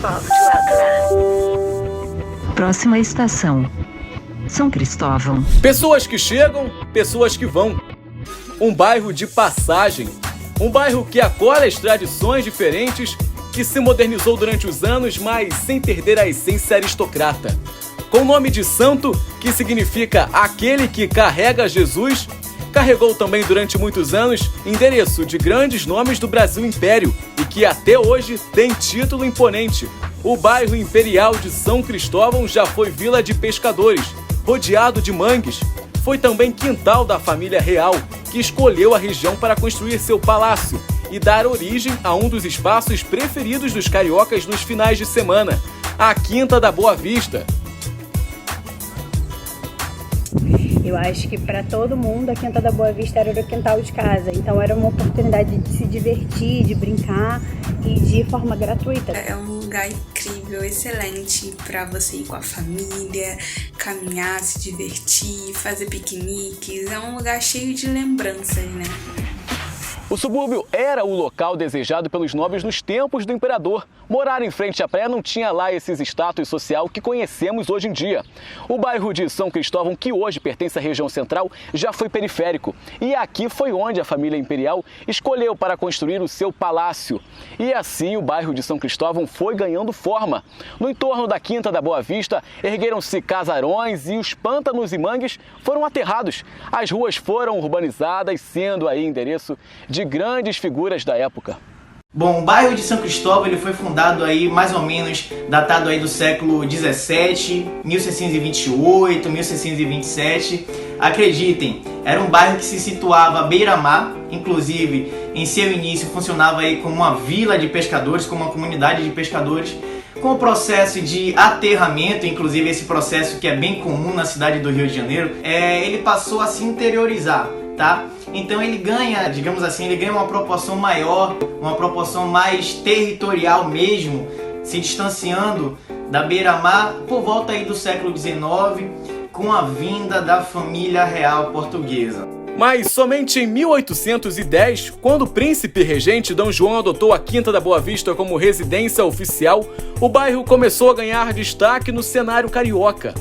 Volto atrás. Próxima estação, São Cristóvão. Pessoas que chegam, pessoas que vão. Um bairro de passagem. Um bairro que acolhe as tradições diferentes, que se modernizou durante os anos, mas sem perder a essência aristocrata. Com o nome de santo, que significa aquele que carrega Jesus, carregou também durante muitos anos endereço de grandes nomes do Brasil Império e que até hoje tem título imponente. O bairro Imperial de São Cristóvão já foi vila de pescadores, rodeado de mangues. Foi também quintal da família real, que escolheu a região para construir seu palácio e dar origem a um dos espaços preferidos dos cariocas nos finais de semana, a Quinta da Boa Vista. Eu acho que para todo mundo a Quinta da Boa Vista era o quintal de casa, então era uma oportunidade de se divertir, de brincar e de forma gratuita. É um lugar incrível, excelente para você ir com a família, caminhar, se divertir, fazer piqueniques. É um lugar cheio de lembranças, né? O subúrbio era o local desejado pelos nobres nos tempos do imperador. Morar em frente à praia não tinha lá esses status social que conhecemos hoje em dia. O bairro de São Cristóvão, que hoje pertence à região central, já foi periférico. E aqui foi onde a família imperial escolheu para construir o seu palácio. E assim o bairro de São Cristóvão foi ganhando forma. No entorno da Quinta da Boa Vista, ergueram-se casarões e os pântanos e mangues foram aterrados. As ruas foram urbanizadas, sendo aí endereço de grandes figuras da época. Bom, o bairro de São Cristóvão ele foi fundado aí mais ou menos datado aí do século 17, 1628, 1627. Acreditem, era um bairro que se situava à beira-mar, inclusive em seu início funcionava aí como uma vila de pescadores, como uma comunidade de pescadores. Com o processo de aterramento, inclusive esse processo que é bem comum na cidade do Rio de Janeiro, ele passou a se interiorizar, tá? Então ele ganha, digamos assim, ele ganha uma proporção maior, uma proporção mais territorial mesmo, se distanciando da beira-mar por volta aí do século XIX, com a vinda da família real portuguesa. Mas somente em 1810, quando o príncipe regente D. João adotou a Quinta da Boa Vista como residência oficial, o bairro começou a ganhar destaque no cenário carioca.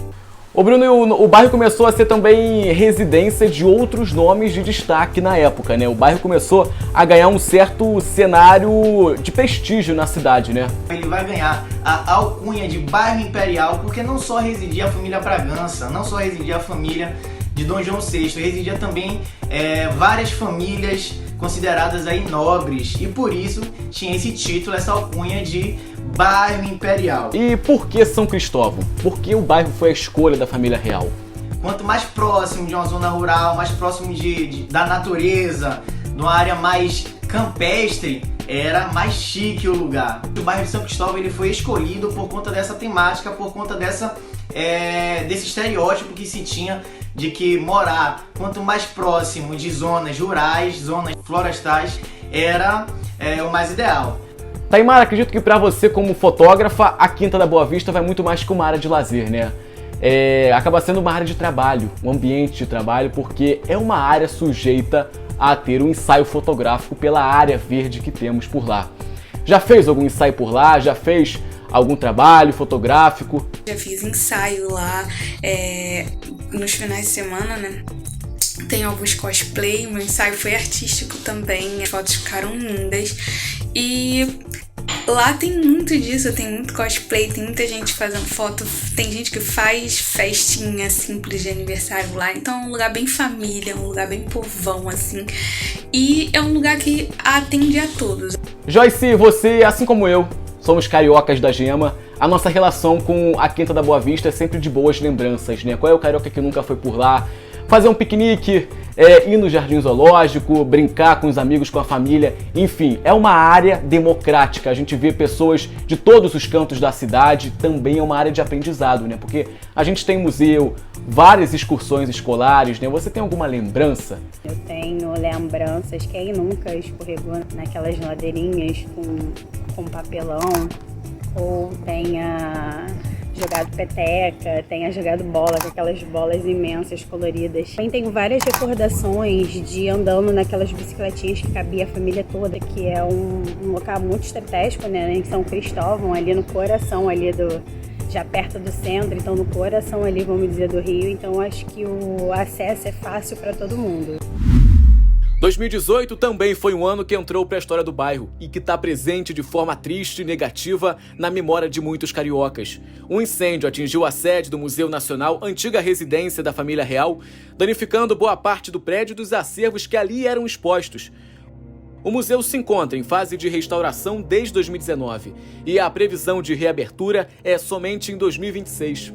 Ô Bruno, o bairro começou a ser também residência de outros nomes de destaque na época, né? O bairro começou a ganhar um certo cenário de prestígio na cidade, né? Ele vai ganhar a alcunha de bairro imperial porque não só residia a família Bragança, não só residia a família de Dom João VI, residia também várias famílias consideradas aí nobres e por isso tinha esse título, essa alcunha de bairro imperial. E por que São Cristóvão? Por que o bairro foi a escolha da família real? Quanto mais próximo de uma zona rural, mais próximo da natureza, de uma área mais campestre, era mais chique o lugar. O bairro de São Cristóvão ele foi escolhido por conta dessa temática, por conta desse estereótipo que se tinha de que morar quanto mais próximo de zonas rurais, zonas florestais, era o mais ideal. Taimara, acredito que para você como fotógrafa, a Quinta da Boa Vista vai muito mais que uma área de lazer, né? Acaba sendo uma área de trabalho, um ambiente de trabalho, porque é uma área sujeita a ter um ensaio fotográfico pela área verde que temos por lá. Já fez algum ensaio por lá? Já fez algum trabalho fotográfico? Já fiz ensaio lá nos finais de semana, né? Tem alguns cosplay, meu ensaio foi artístico também, as fotos ficaram lindas. E lá tem muito disso, tem muito cosplay, tem muita gente fazendo foto, tem gente que faz festinha simples de aniversário lá, então é um lugar bem família, um lugar bem povão, assim, e é um lugar que atende a todos. Joyce, você, assim como eu, somos cariocas da Gema, a nossa relação com a Quinta da Boa Vista é sempre de boas lembranças, né? Qual é o carioca que nunca foi por lá? Fazer um piquenique, ir no jardim zoológico, brincar com os amigos, com a família, enfim, é uma área democrática, a gente vê pessoas de todos os cantos da cidade, também é uma área de aprendizado, né? Porque a gente tem museu, várias excursões escolares, né? Você tem alguma lembrança? Eu tenho lembranças, quem nunca escorregou naquelas ladeirinhas com papelão, ou tenha jogado peteca, tenha jogado bola com aquelas bolas imensas, coloridas. Também tenho várias recordações de andando naquelas bicicletinhas que cabia a família toda, que é um local muito estratégico, né, em São Cristóvão, ali no coração ali já perto do centro, então no coração ali, vamos dizer, do Rio. Então acho que o acesso é fácil para todo mundo. 2018 também foi um ano que entrou para a história do bairro e que está presente de forma triste e negativa na memória de muitos cariocas. Um incêndio atingiu a sede do Museu Nacional, antiga residência da família real, danificando boa parte do prédio e dos acervos que ali eram expostos. O museu se encontra em fase de restauração desde 2019 e a previsão de reabertura é somente em 2026.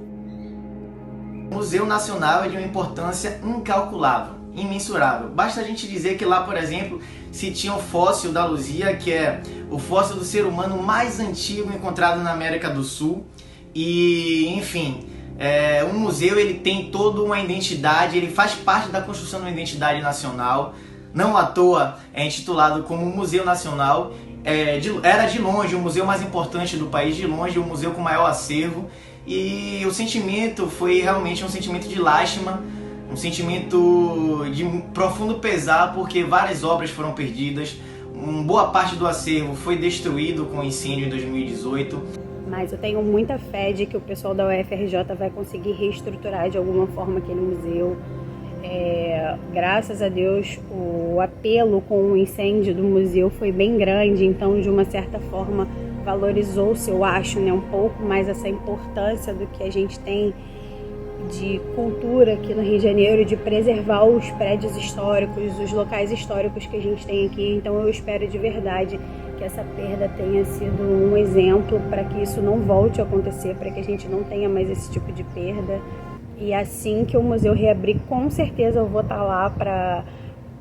O Museu Nacional é de uma importância incalculável, imensurável. Basta a gente dizer que lá, por exemplo, se tinha o fóssil da Luzia, que é o fóssil do ser humano mais antigo encontrado na América do Sul. E, enfim, o museu ele tem toda uma identidade, ele faz parte da construção de uma identidade nacional. Não à toa é intitulado como Museu Nacional. Era de longe o museu mais importante do país, de longe o museu com maior acervo. E o sentimento foi realmente um sentimento de lástima, um sentimento de profundo pesar, porque várias obras foram perdidas, boa parte do acervo foi destruído com o incêndio em 2018. Mas eu tenho muita fé de que o pessoal da UFRJ vai conseguir reestruturar de alguma forma aquele museu. Graças a Deus, o apelo com o incêndio do museu foi bem grande, então de uma certa forma valorizou-se, eu acho, né, um pouco mais essa importância do que a gente tem de cultura aqui no Rio de Janeiro, de preservar os prédios históricos, os locais históricos que a gente tem aqui. Então eu espero de verdade que essa perda tenha sido um exemplo para que isso não volte a acontecer, para que a gente não tenha mais esse tipo de perda. E assim que o museu reabrir, com certeza eu vou estar lá para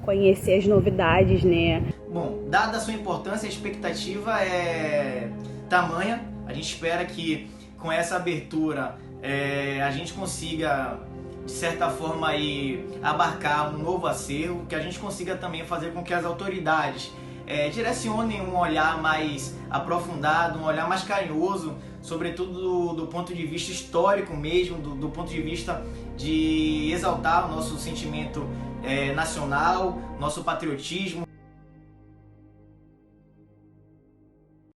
conhecer as novidades, né? Bom, dada a sua importância, a expectativa é tamanha. A gente espera que com essa abertura a gente consiga, de certa forma, aí, abarcar um novo acervo, que a gente consiga também fazer com que as autoridades direcionem um olhar mais aprofundado, um olhar mais carinhoso, sobretudo do ponto de vista histórico mesmo, do ponto de vista de exaltar o nosso sentimento nacional, nosso patriotismo.